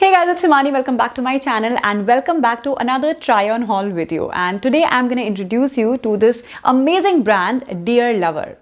Hey guys, it's Himani. Welcome back to my channel and welcome back to another try on haul video. And today I'm going to introduce you to this amazing brand, Dear Lover.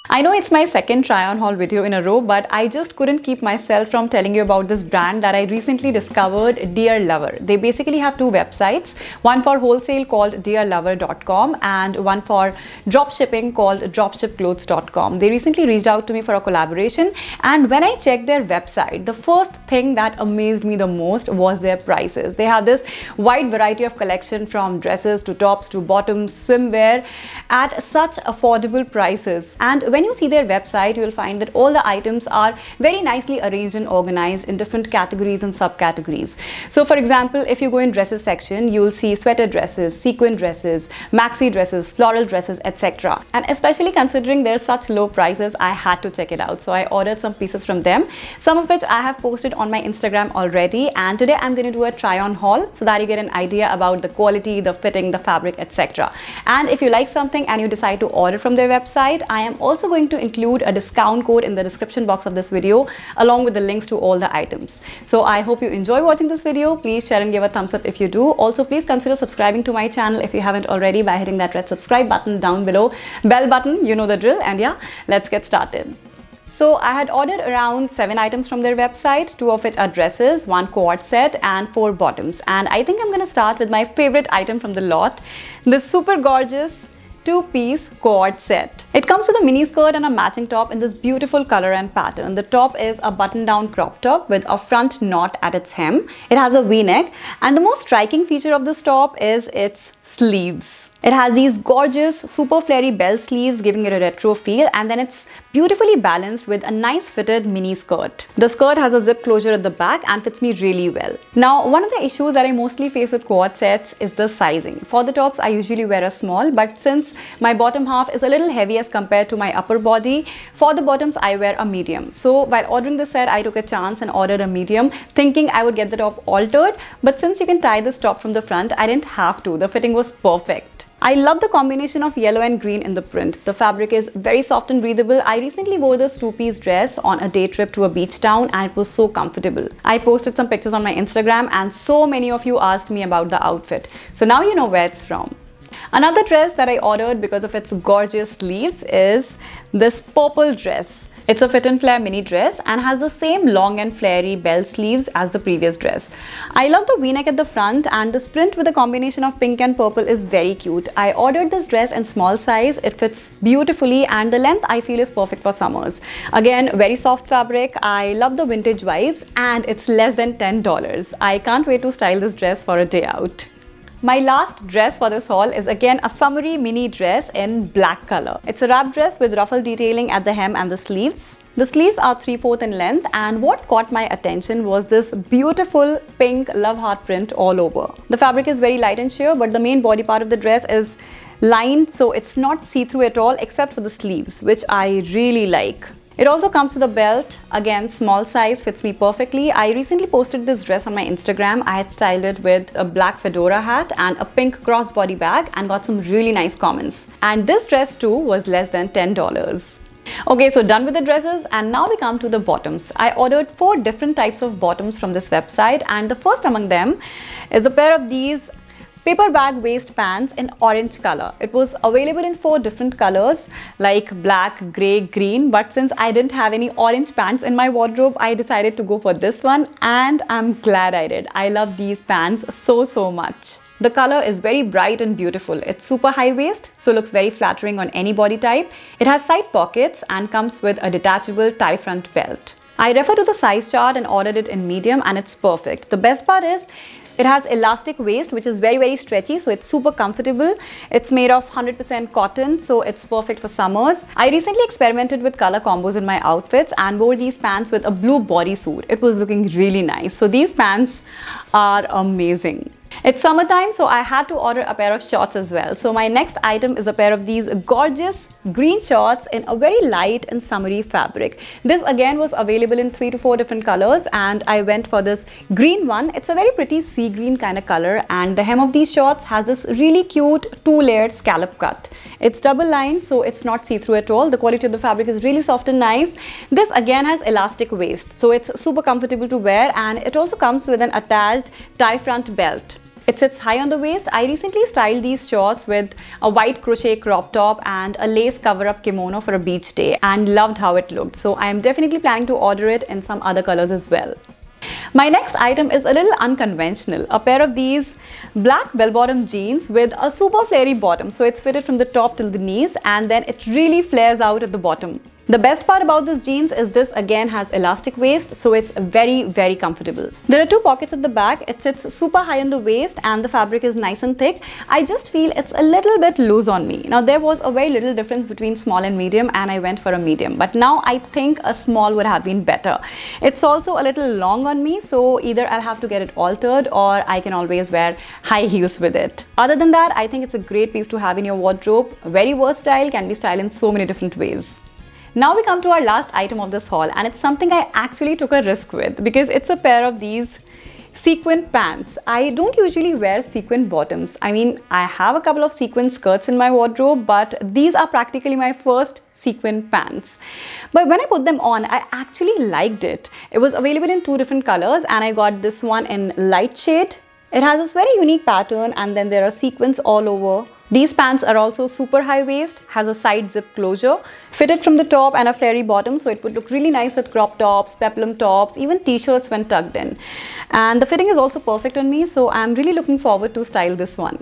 I know it's my second try on haul video in a row, but I just couldn't keep myself from telling you about this brand that I recently discovered, Dear Lover. They basically have two websites, one for wholesale called dearlover.com and one for dropshipping called dropshipclothes.com. They recently reached out to me for a collaboration, and when I checked their website, the first thing that amazed me the most was their prices. They have this wide variety of collection from dresses to tops to bottoms, swimwear at such affordable prices. And when you see their website, you will find that all the items are very nicely arranged and organized in different categories and subcategories. So for example, if you go in dresses section, you will see sweater dresses, sequin dresses, maxi dresses, floral dresses, etc. And especially considering there's such low prices, I had to check it out. So I ordered some pieces from them, some of which I have posted on my Instagram already. And today I'm going to do a try on haul so that you get an idea about the quality, the fitting, the fabric, etc. And if you like something and you decide to order from their website, I am also going to include a discount code in the description box of this video along with the links to all the items. So I hope you enjoy watching this video. Please share and give a thumbs up if you do. Also, please consider subscribing to my channel if you haven't already by hitting that red subscribe button down below, bell button, you know the drill. And yeah, let's get started. So I had ordered around 7 items from their website, 2 of which are dresses, 1 cord set and 4 bottoms. And I think I'm going to start with my favorite item from the lot, this super gorgeous 2-piece cord set. It comes with a mini skirt and a matching top in this beautiful color and pattern. The top is a button-down crop top with a front knot at its hem. It has a V-neck, and the most striking feature of this top is its sleeves. It has these gorgeous, super flary bell sleeves giving it a retro feel, and then it's beautifully balanced with a nice fitted mini skirt. The skirt has a zip closure at the back and fits me really well. Now, one of the issues that I mostly face with cord sets is the sizing. For the tops, I usually wear a small, but since my bottom half is a little heavy as compared to my upper body, for the bottoms, I wear a medium. So while ordering this set, I took a chance and ordered a medium, thinking I would get the top altered, but since you can tie this top from the front, I didn't have to. The fitting was perfect. I love the combination of yellow and green in the print. The fabric is very soft and breathable. I recently wore this 2-piece dress on a day trip to a beach town and it was so comfortable. I posted some pictures on my Instagram and so many of you asked me about the outfit. So now you know where it's from. Another dress that I ordered because of its gorgeous sleeves is this purple dress. It's a fit and flare mini dress and has the same long and flary bell sleeves as the previous dress. I love the V-neck at the front, and this print with a combination of pink and purple is very cute. I ordered this dress in small size. It fits beautifully and the length I feel is perfect for summers. Again, very soft fabric. I love the vintage vibes and it's less than $10. I can't wait to style this dress for a day out. My last dress for this haul is again a summery mini dress in black color. It's a wrap dress with ruffle detailing at the hem and the sleeves. The sleeves are 3/4 in length, and what caught my attention was this beautiful pink love heart print all over. The fabric is very light and sheer, but the main body part of the dress is lined, so it's not see-through at all except for the sleeves, which I really like. It also comes with a belt, again small size, fits me perfectly. I recently posted this dress on my Instagram. I had styled it with a black fedora hat and a pink crossbody bag and got some really nice comments. And this dress too was less than $10. Okay, so done with the dresses and now we come to the bottoms. I ordered 4 different types of bottoms from this website, and the first among them is a pair of these paper bag waist pants in orange color. It was available in 4 different colors like black, grey, green, but since I didn't have any orange pants in my wardrobe, I decided to go for this one and I'm glad I did. I love these pants so much. The color is very bright and beautiful. It's super high waist, so looks very flattering on any body type. It has side pockets and comes with a detachable tie front belt. I referred to the size chart and ordered it in medium and it's perfect. The best part is it has elastic waist, which is very stretchy, so it's super comfortable. It's made of 100% cotton, so it's perfect for summers. I recently experimented with color combos in my outfits and wore these pants with a blue bodysuit. It was looking really nice. So these pants are amazing. It's summertime, so I had to order a pair of shorts as well. So my next item is a pair of these gorgeous green shorts in a very light and summery fabric. This again was available in 3 to 4 different colors, and I went for this green one. It's a very pretty sea green kind of color, and the hem of these shorts has this really cute 2-layered scallop cut. It's double lined, so it's not see-through at all. The quality of the fabric is really soft and nice. This again has elastic waist, so it's super comfortable to wear, and it also comes with an attached tie front belt. It sits high on the waist. I recently styled these shorts with a white crochet crop top and a lace cover-up kimono for a beach day, and loved how it looked. So I am definitely planning to order it in some other colors as well. My next item is a little unconventional, a pair of these black bell-bottom jeans with a super flary bottom. So it's fitted from the top till the knees, and then it really flares out at the bottom. The best part about this jeans is this again has elastic waist, so it's very comfortable. There are 2 pockets at the back. It sits super high on the waist and the fabric is nice and thick. I just feel it's a little bit loose on me. Now there was a very little difference between small and medium, and I went for a medium, but now I think a small would have been better. It's also a little long on me, so either I'll have to get it altered or I can always wear high heels with it. Other than that, I think it's a great piece to have in your wardrobe. Very versatile, can be styled in so many different ways. Now we come to our last item of this haul, and it's something I actually took a risk with because it's a pair of these sequin pants. I don't usually wear sequin bottoms. I mean, I have a couple of sequin skirts in my wardrobe, but these are practically my first sequin pants. But when I put them on, I actually liked it. It was available in 2 different colors, and I got this one in light shade. It has this very unique pattern, and then there are sequins all over. These pants are also super high waist, has a side zip closure, fitted from the top and a flary bottom, so it would look really nice with crop tops, peplum tops, even t-shirts when tucked in. And the fitting is also perfect on me, so I'm really looking forward to style this one.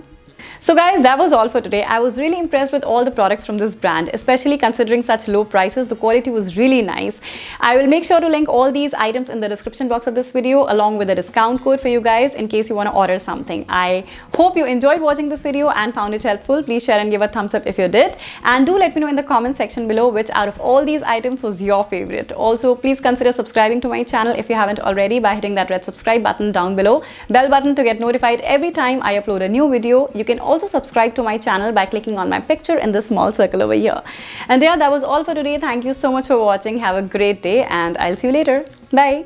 So guys, that was all for today. I was really impressed with all the products from this brand, especially considering such low prices. The quality was really nice. I will make sure to link all these items in the description box of this video along with a discount code for you guys in case you want to order something. I hope you enjoyed watching this video and found it helpful. Please share and give a thumbs up if you did. And do let me know in the comment section below which out of all these items was your favorite. Also, please consider subscribing to my channel if you haven't already by hitting that red subscribe button down below, bell button to get notified every time I upload a new video. You can also subscribe to my channel by clicking on my picture in this small circle over here. And yeah, that was all for today. Thank you so much for watching. Have a great day, and I'll see you later. Bye.